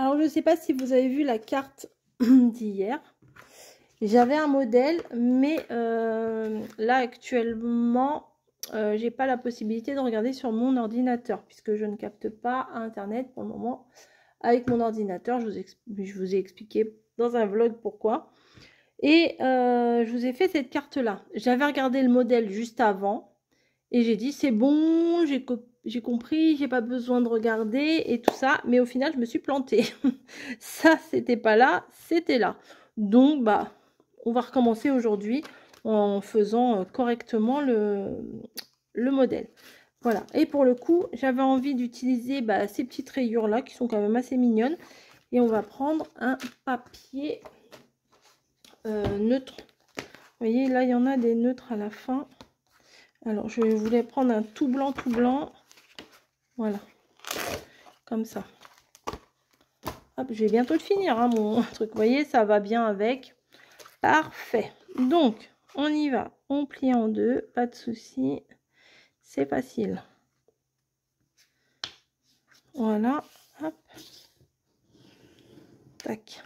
Alors, je ne sais pas si vous avez vu la carte d'hier. J'avais un modèle, mais là, actuellement, j'ai pas la possibilité de regarder sur mon ordinateur, puisque je ne capte pas Internet pour le moment avec mon ordinateur. Je vous ai expliqué dans un vlog pourquoi. Et je vous ai fait cette carte-là. J'avais regardé le modèle juste avant, et j'ai dit, c'est bon, j'ai compris, j'ai pas besoin de regarder et tout ça, mais au final je me suis plantée. Ça c'était pas là, c'était là. Donc bah on va recommencer aujourd'hui en faisant correctement le modèle. Voilà, et pour le coup j'avais envie d'utiliser ces petites rayures là qui sont quand même assez mignonnes, et on va prendre un papier neutre. Vous voyez là il y en a des neutres à la fin. Alors, je voulais prendre un tout blanc, voilà, comme ça. Hop, je vais bientôt le finir, hein, mon truc. Vous voyez, ça va bien avec. Parfait. Donc, on y va. On plie en deux, pas de souci. C'est facile. Voilà. Hop. Tac.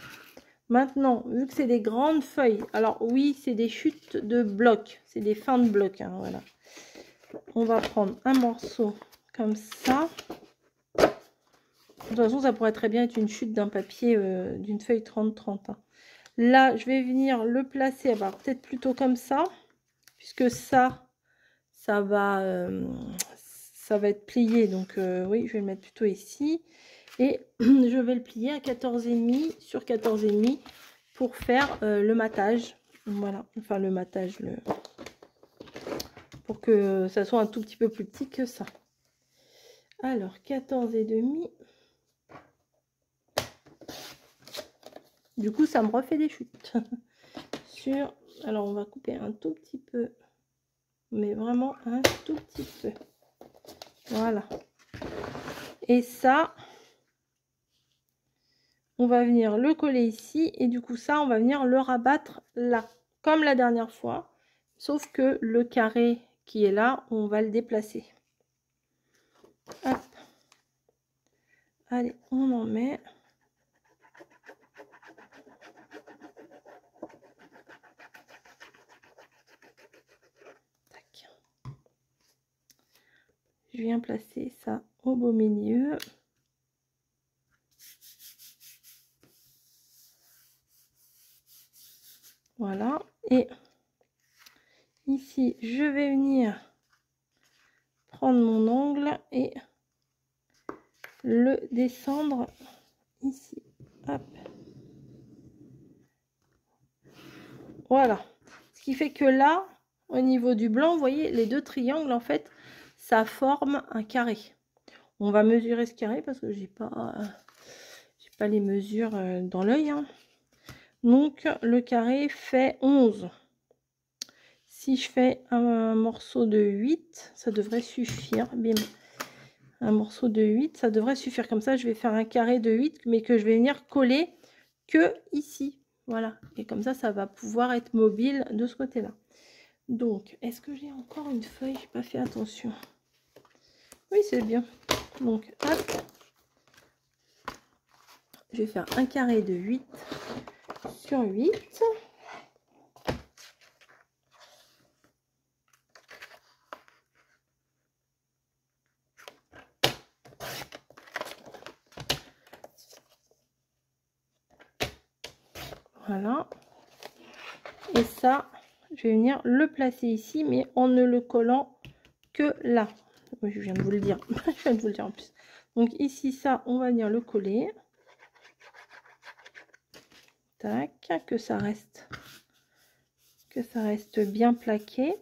Maintenant, vu que c'est des grandes feuilles, alors oui, c'est des chutes de blocs. C'est des fins de blocs, hein, voilà. On va prendre un morceau comme ça. De toute façon, ça pourrait très bien être une chute d'un papier, d'une feuille 30-30. Hein. Là, je vais venir le placer, peut-être plutôt comme ça, puisque ça va être plié. Donc, oui, je vais le mettre plutôt ici. Et je vais le plier à 14,5 sur 14,5 pour faire le matage. Voilà, enfin le matage, pour que ça soit un tout petit peu plus petit que ça. Alors, 14,5. Du coup, ça me refait des chutes. Alors, on va couper un tout petit peu. Mais vraiment un tout petit peu. Voilà. Et ça, on va venir le coller ici. Et du coup, ça, on va venir le rabattre là. Comme la dernière fois. Sauf que le carré qui est là, on va le déplacer. Hop. Allez, on en met. Je viens placer ça au beau milieu. Voilà. Et ici, je vais venir prendre mon ongle et le descendre ici. Hop. Voilà. Ce qui fait que là, au niveau du blanc, vous voyez, les deux triangles, en fait, ça forme un carré. On va mesurer ce carré parce que j'ai pas les mesures dans l'œil. Hein. Donc, le carré fait 11. Si je fais un morceau de 8, ça devrait suffire. Bim. Un morceau de 8, ça devrait suffire. Comme ça, je vais faire un carré de 8, mais que je vais venir coller que ici. Voilà. Et comme ça, ça va pouvoir être mobile de ce côté-là. Donc, est-ce que j'ai encore une feuille? J'ai pas fait attention. Oui, c'est bien. Donc, hop. Je vais faire un carré de 8 sur 8. Voilà. Et ça, je vais venir le placer ici, mais en ne le collant que là. Oui, je viens de vous le dire. Je viens de vous le dire en plus. Donc ici, ça, on va venir le coller. Tac, que ça reste bien plaqué.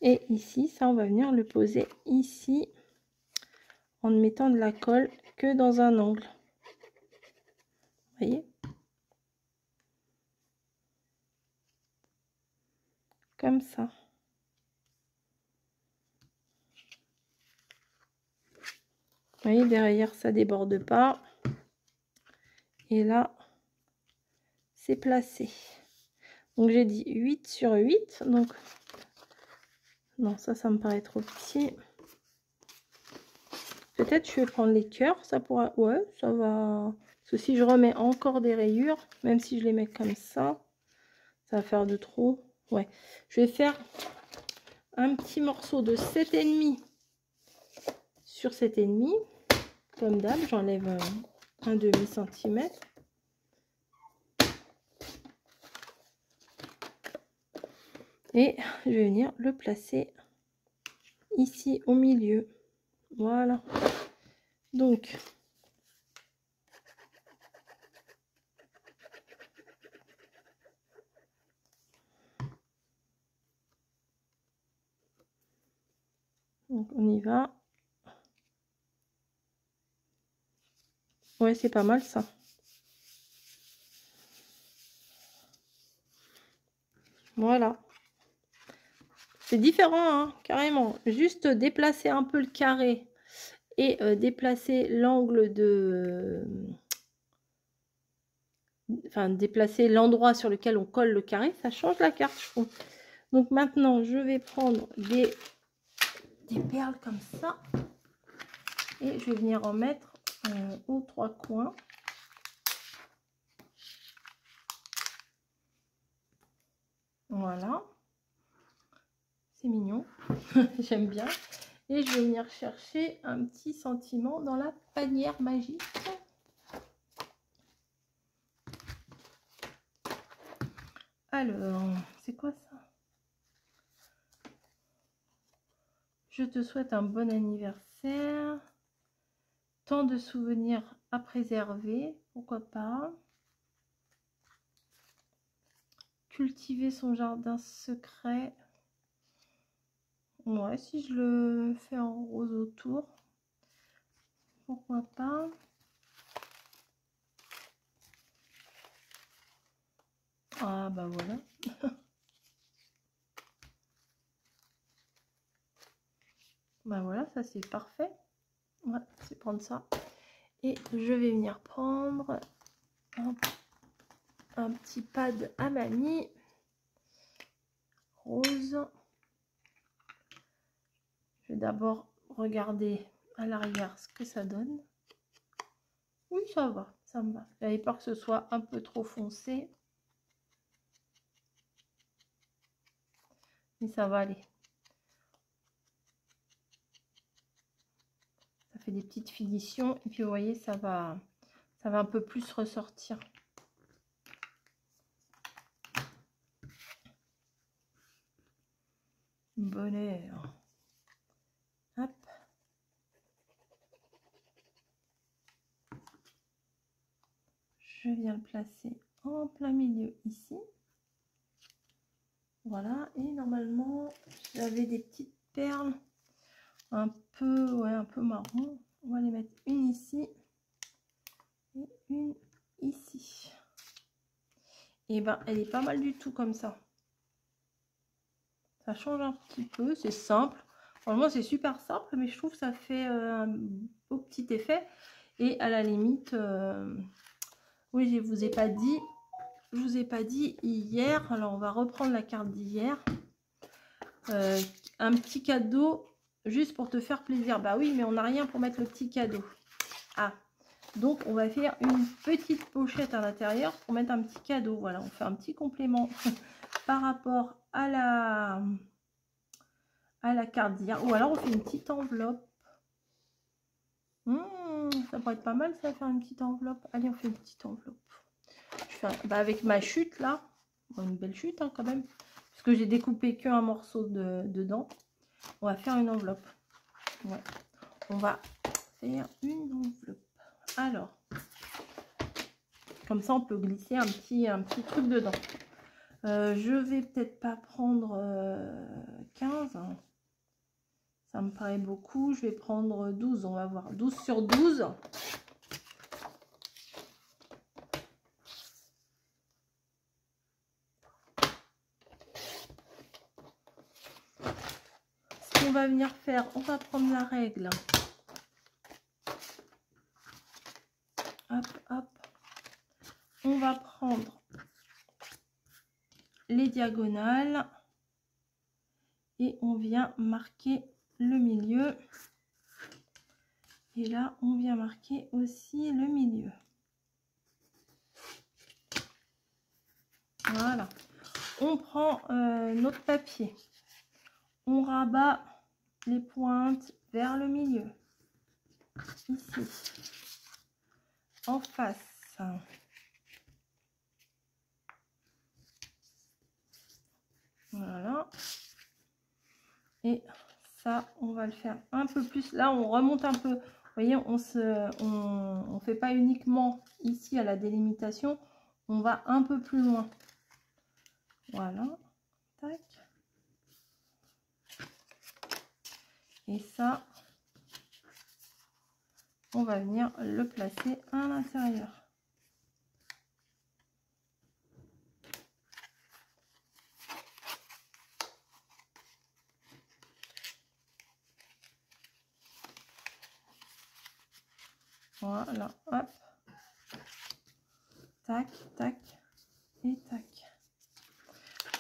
Et ici, ça, on va venir le poser ici en ne mettant de la colle que dans un angle. Vous voyez? Comme ça. Vous voyez, derrière, ça déborde pas. Et là, c'est placé. Donc, j'ai dit 8 sur 8. Donc, non, ça me paraît trop petit. Peut-être je vais prendre les cœurs, ça pourra... Ouais, ça va... Parce que si je remets encore des rayures, même si je les mets comme ça va faire de trop. Ouais, je vais faire un petit morceau de 7,5 sur 7,5. Comme d'hab, j'enlève un demi-centimètre. Et je vais venir le placer ici au milieu. Voilà. Donc, on y va. Ouais, c'est pas mal ça. Voilà. C'est différent, hein, carrément. Juste déplacer un peu le carré et déplacer l'angle de... Enfin, déplacer l'endroit sur lequel on colle le carré, ça change la carte, je trouve. Donc maintenant, je vais prendre des perles comme ça. Et je vais venir en mettre aux 3 coins. Voilà. C'est mignon. J'aime bien. Et je vais venir chercher un petit sentiment dans la panière magique. Alors, c'est quoi ça? Je te souhaite un bon anniversaire. Tant de souvenirs à préserver, pourquoi pas. Cultiver son jardin secret. Ouais, si je le fais en rose autour, pourquoi pas. Ah bah voilà. Bah voilà, ça c'est parfait. Ouais, c'est prendre ça. Et je vais venir prendre un petit pad à mamie rose. Je vais d'abord regarder à l'arrière ce que ça donne. Oui, ça va, ça me va. J'avais peur que ce soit un peu trop foncé. Mais ça va aller. Ça fait des petites finitions. Et puis vous voyez, ça va un peu plus ressortir. Bonheur. Hop. Je viens le placer en plein milieu ici. Voilà. Et normalement, j'avais des petites perles un peu, ouais, un peu marron. On va les mettre une ici et une ici. Et ben, elle est pas mal du tout comme ça. Ça change un petit peu, c'est simple. Franchement, c'est super simple, mais je trouve que ça fait un beau petit effet. Et à la limite, oui, je vous ai pas dit, hier. Alors, on va reprendre la carte d'hier. Un petit cadeau juste pour te faire plaisir. Bah oui, mais on n'a rien pour mettre le petit cadeau. Ah, donc on va faire une petite pochette à l'intérieur pour mettre un petit cadeau. Voilà, on fait un petit complément par rapport à la carte d'hier. Ou alors on fait une petite enveloppe. Ça pourrait être pas mal ça, faire une petite enveloppe. Allez, on fait une petite enveloppe. Je fais bah, avec ma chute là. Bon, une belle chute hein, quand même. Puisque j'ai découpé qu'un morceau dedans. On va faire une enveloppe. Ouais. On va faire une enveloppe. Alors, comme ça on peut glisser un petit truc dedans. Je vais peut-être pas prendre 15. Ça me paraît beaucoup. Je vais prendre 12. On va voir. 12 sur 12. Ce qu'on va venir faire, on va prendre la règle. Hop, hop. On va prendre les diagonales. Et on vient marquer le milieu. Et là, on vient marquer aussi le milieu. Voilà. On prend notre papier. On rabat les pointes vers le milieu. Ici. En face. Voilà. Et ça, on va le faire un peu plus. Là, on remonte un peu. Vous voyez, on fait pas uniquement ici à la délimitation. On va un peu plus loin. Voilà. Tac. Et ça, on va venir le placer à l'intérieur. Voilà, hop. Tac, tac et tac.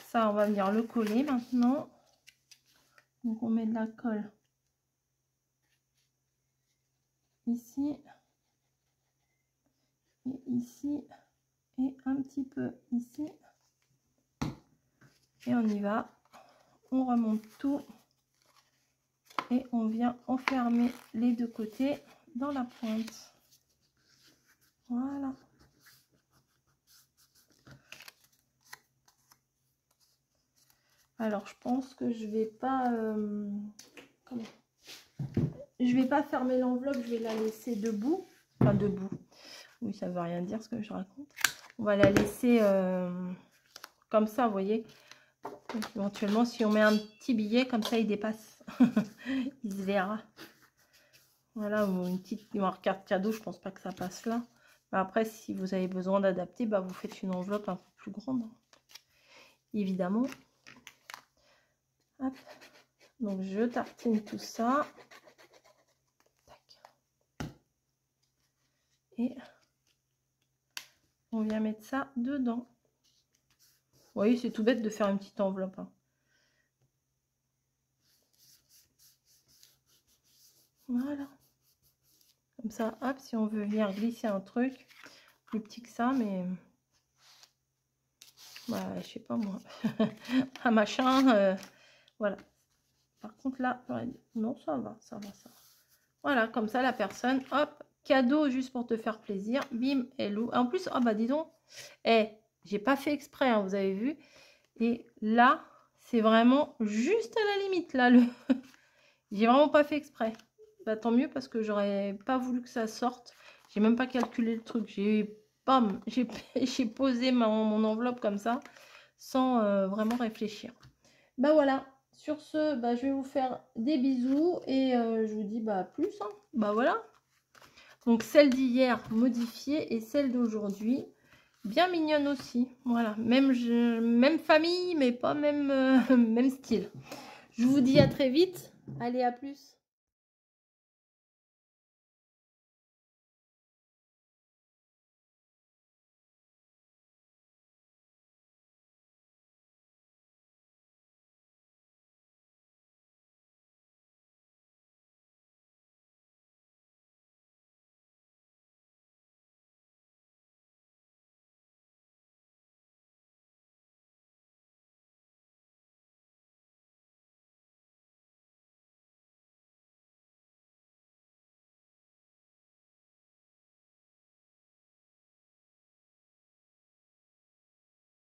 Ça, on va venir le coller maintenant. Donc, on met de la colle ici. Et ici. Et un petit peu ici. Et on y va. On remonte tout. Et on vient enfermer les deux côtés dans la pointe. Voilà. Alors, je pense que je vais pas... je vais pas fermer l'enveloppe, je vais la laisser debout. Enfin, debout. Oui, ça veut rien dire ce que je raconte. On va la laisser comme ça, vous voyez. Donc, éventuellement, si on met un petit billet, comme ça, il dépasse. Il se verra. Voilà, ou une petite carte cadeau, je pense pas que ça passe là. Mais après, si vous avez besoin d'adapter, bah, vous faites une enveloppe un peu plus grande. Évidemment. Hop. Donc, je tartine tout ça. Tac. Et on vient mettre ça dedans. Vous voyez, c'est tout bête de faire une petite enveloppe. Hein. Voilà. Comme ça, hop, si on veut venir glisser un truc plus petit que ça, mais... Bah, je sais pas moi. Un machin, voilà. Par contre, là, non, ça va, ça va, ça va. Voilà, comme ça, la personne, hop, cadeau juste pour te faire plaisir. Bim, elle ouvre. En plus, oh bah dis donc, j'ai pas fait exprès, hein, vous avez vu. Et là, c'est vraiment juste à la limite, là, j'ai vraiment pas fait exprès. Bah tant mieux, parce que j'aurais pas voulu que ça sorte. J'ai même pas calculé le truc. J'ai posé mon enveloppe comme ça, sans vraiment réfléchir. Bah voilà. Sur ce, bah, je vais vous faire des bisous et je vous dis bah plus. Hein. Bah voilà. Donc celle d'hier modifiée et celle d'aujourd'hui bien mignonne aussi. Voilà, même famille mais pas même, même style. Je vous dis à très vite. Allez, à plus.